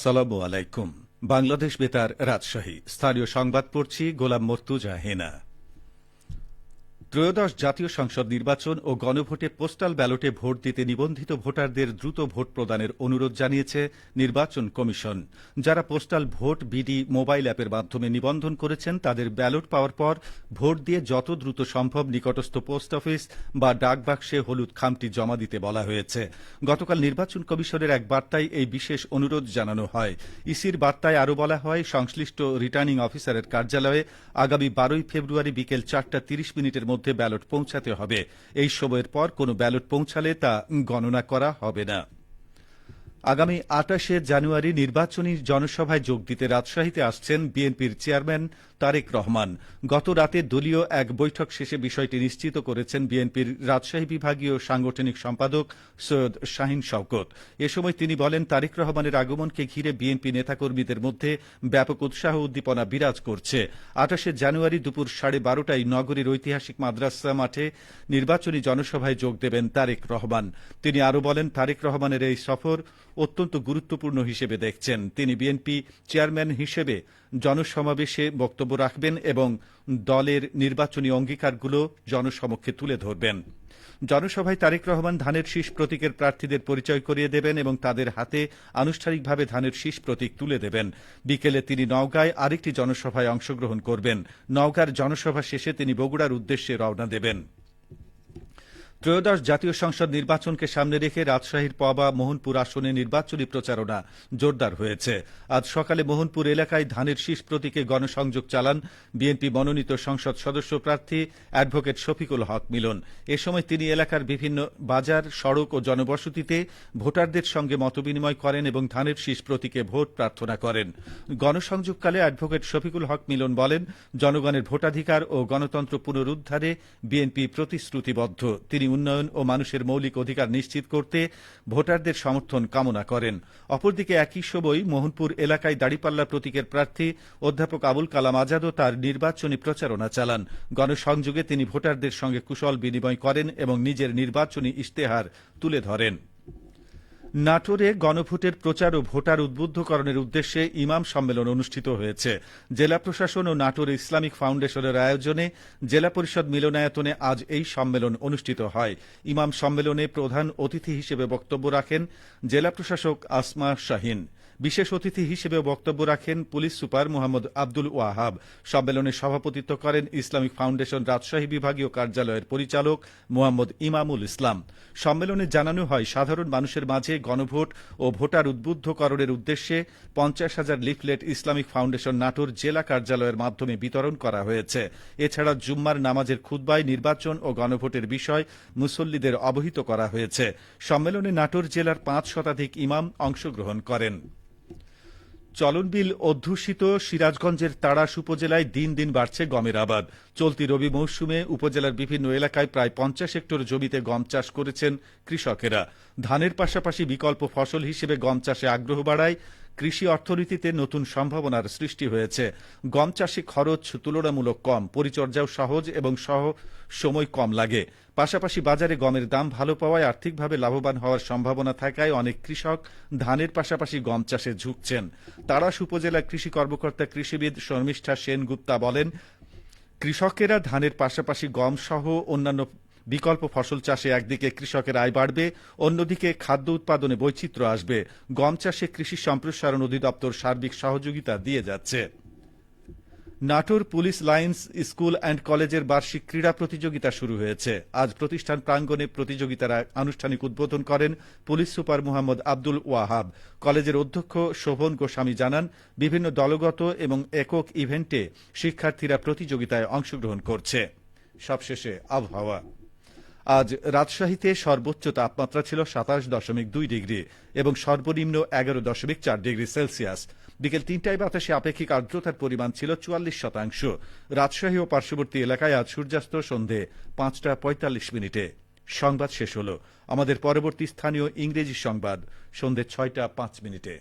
আসসালামু আলাইকুম। বাংলাদেশ বেতার, রাজশাহী। স্থানীয় সংবাদ পড়ছি গোলাম মর্তুজা হেনা। ত্রয়োদশ জাতীয় সংসদ নির্বাচন ও গণভোটে পোস্টাল ব্যালটে ভোট দিতে নিবন্ধিত ভোটারদের দ্রুত ভোট প্রদানের অনুরোধ জানিয়েছে নির্বাচন কমিশন। যারা পোস্টাল ভোট বিডি মোবাইল অ্যাপের মাধ্যমে নিবন্ধন করেছেন তাদের ব্যালট পাওয়ার পর ভোট দিয়ে যত দ্রুত সম্ভব নিকটস্থ পোস্ট অফিস বা ডাকবাক্সে হলুদ খামটি জমা দিতে বলা হয়েছে। গতকাল নির্বাচন কমিশনের এক বার্তায় এই বিশেষ অনুরোধ জানানো হয়। ইসির বার্তায় আরও বলা হয়, সংশ্লিষ্ট রিটার্নিং অফিসারের কার্যালয়ে আগামী 12 ফেব্রুয়ারি বিকেল 4:30 মধ্যে ব্যালট পৌঁছাতে হবে। এই সময়ের পর কোনো ব্যালট পৌঁছালে তা গণনা করা হবে না। আগামী 28 জানুয়ারি নির্বাচনী জনসভায় যোগ দিতে রাজশাহীতে আসছেন বিএনপির চেয়ারম্যান তারেক রহমান। গত রাতে দলীয় এক বৈঠক শেষে বিষয়টি নিশ্চিত করেছেন বিএনপির রাজশাহী বিভাগীয় সাংগঠনিক সম্পাদক সৈয়দ শাহীন শওকত। এ সময় তিনি বলেন, তারেক রহমানের আগমনকে ঘিরে বিএনপি নেতাকর্মীদের মধ্যে ব্যাপক উৎসাহ উদ্দীপনা বিরাজ করছে। 28 জানুয়ারি দুপুর 12:30টায় নগরীর ঐতিহাসিক মাদ্রাসা মাঠে নির্বাচনী জনসভায় যোগ দেবেন তারেক রহমান। তিনি আরও বলেন, তারেক রহমানের এই সফর অত্যন্ত গুরুত্বপূর্ণ হিসেবে দেখছেন। তিনি বিএনপি চেয়ারম্যান হিসেবে জনসমাবেশে বক্তব্য রাখবেন এবং দলের নির্বাচনী অঙ্গীকারগুলো জনসমক্ষে তুলে ধরবেন। জনসভায় তারেক রহমান ধানের শীষ প্রতীকের প্রার্থীদের পরিচয় করিয়ে দেবেন এবং তাদের হাতে আনুষ্ঠানিকভাবে ধানের শীষ প্রতীক তুলে দেবেন। বিকেলে তিনি নওগাঁয় আরেকটি জনসভায় অংশগ্রহণ করবেন। নওগাঁর জনসভা শেষে তিনি বগুড়ার উদ্দেশ্যে রওনা দেবেন। ত্রয়োদশ জাতীয় সংসদ নির্বাচনকে সামনে রেখে রাজশাহীর পবা মোহনপুর আসনে নির্বাচনী প্রচারণা জোরদার হয়েছে। আজ সকালে মোহনপুর এলাকায় ধানের শীষ প্রতীকে গণসংযোগ চালান বিএনপি মনোনীত সংসদ সদস্য প্রার্থী অ্যাডভোকেট শফিকুল হক মিলন। এ সময় তিনি এলাকার বিভিন্ন বাজার, সড়ক ও জনবসতিতে ভোটারদের সঙ্গে মতবিনিময় করেন এবং ধানের শীষ প্রতীকে ভোট প্রার্থনা করেন। গণসংযোগকালে অ্যাডভোকেট শফিকুল হক মিলন বলেন, জনগণের ভোটাধিকার ও গণতন্ত্র পুনরুদ্ধারে বিএনপি প্রতিশ্রুতিবদ্ধ। তিনি উন্নয়ন ও মানুষের মৌলিক অধিকার নিশ্চিত করতে ভোটারদের সমর্থন কামনা করেন। অপরদিকে একই সময় মোহনপুর এলাকায় দাঁড়িপাল্লা প্রতীকের প্রার্থী অধ্যাপক আবুল কালাম আজাদও তার নির্বাচনী প্রচারণা চালান। গণসংযোগে তিনি ভোটারদের সঙ্গে কুশল বিনিময় করেন এবং নিজের নির্বাচনী ইশতেহার তুলে ধরেন। নাটোরে গণভোটের প্রচার ও ভোটার উদ্বুদ্ধকরণের উদ্দেশ্যে ইমাম সম্মেলন অনুষ্ঠিত হয়েছে। জেলা প্রশাসন ও নাটোর ইসলামিক ফাউন্ডেশনের আয়োজনে জেলা পরিষদ মিলনায়তনে আজ এই সম্মেলন অনুষ্ঠিত হয়। ইমাম সম্মেলনে প্রধান অতিথি হিসেবে বক্তব্য রাখেন জেলা প্রশাসক আসমা শাহীন। বিশেষ অতিথি হিসেবে বক্তব্য রাখেন পুলিশ সুপার মোহাম্মদ আব্দুল ওয়াহাব। সম্মেলনে সভাপতিত্ব করেন ইসলামিক ফাউন্ডেশন রাজশাহী বিভাগীয় কার্যালয়ের পরিচালক মোহাম্মদ ইমামুল ইসলাম। সম্মেলনে জানানো হয়, সাধারণ মানুষের মাঝে গণভোট ও ভোটার উদ্বুদ্ধকরণের উদ্দেশ্যে 50,000 লিফলেট ইসলামিক ফাউন্ডেশন নাটোর জেলা কার্যালয়ের মাধ্যমে বিতরণ করা হয়েছে। এছাড়া জুম্মার নামাজের খুতবায় নির্বাচন ও গণভোটের বিষয় মুসল্লিদের অবহিত করা হয়েছে। সম্মেলনে নাটোর জেলার 5 শতাধিক ইমাম অংশগ্রহণ করেন। চলনবিল অধ্যুষিত সিরাজগঞ্জের তাড়াশ উপজেলায় দিন দিন বাড়ছে গমের আবাদ। চলতি রবি মৌসুমে উপজেলার বিভিন্ন এলাকায় প্রায় 50 হেক্টর জমিতে গম চাষ করেছেন কৃষকেরা। ধানের পাশাপাশি বিকল্প ফসল হিসেবে গম চাষে আগ্রহ বাড়ায় কৃষি অর্থনীতিতে নতুন সম্ভাবনার সৃষ্টি হয়েছে। গম চাষে খরচ তুলনামূলক কম, পরিচর্যাও সহজ এবং সময় কম লাগে। পাশাপাশি বাজারে গমের দাম ভালো পাওয়ায় আর্থিকভাবে লাভবান হওয়ার সম্ভাবনা থাকায় অনেক কৃষক ধানের পাশাপাশি গম চাষে ঝুঁকছেন। তাড়াশ উপজেলা কৃষি কর্মকর্তা কৃষিবিদ শর্মিষ্ঠা সেনগুপ্তা বলেন, কৃষকেরা ধানের পাশাপাশি গম সহ অন্যান্য বিকল্প ফসল চাষে একদিকে কৃষকের আয় বাড়বে, অন্যদিকে খাদ্য উৎপাদনে বৈচিত্র্য আসবে। গম চাষে কৃষি সম্প্রসারণ অধিদপ্তর সার্বিক সহযোগিতা দিয়ে যাচ্ছে। Natore police lines school and কলেজের বার্ষিক ক্রীড়া প্রতিযোগিতা শুরু হয়েছে। আজ প্রতিষ্ঠান প্রাঙ্গণে প্রতিযোগিতার আনুষ্ঠানিক উদ্বোধন করেন পুলিশ সুপার মোহাম্মদ আব্দুল ওয়াহাব। কলেজের অধ্যক্ষ শোভন গোস্বামী জানান, বিভিন্ন দলগত এবং একক ইভেন্টে শিক্ষার্থীরা প্রতিযোগিতায় অংশগ্রহণ করছে। সবশেষে আবহাওয়া। আজ রাজশাহীতে সর্বোচ্চ তাপমাত্রা ছিল 27.2 ডিগ্রি এবং সর্বনিম্ন 11.4 ডিগ্রি সেলসিয়াস। বিকেল 3টায় বাতাসে আপেক্ষিক আর্দ্রতার পরিমাণ ছিল 44%। রাজশাহী ও পার্শ্ববর্তী এলাকায় আজ সূর্যাস্ত সন্ধে 5:45। সংবাদ শেষ হল। আমাদের পরবর্তী স্থানীয় ইংরেজি সংবাদ সন্ধে 6:05।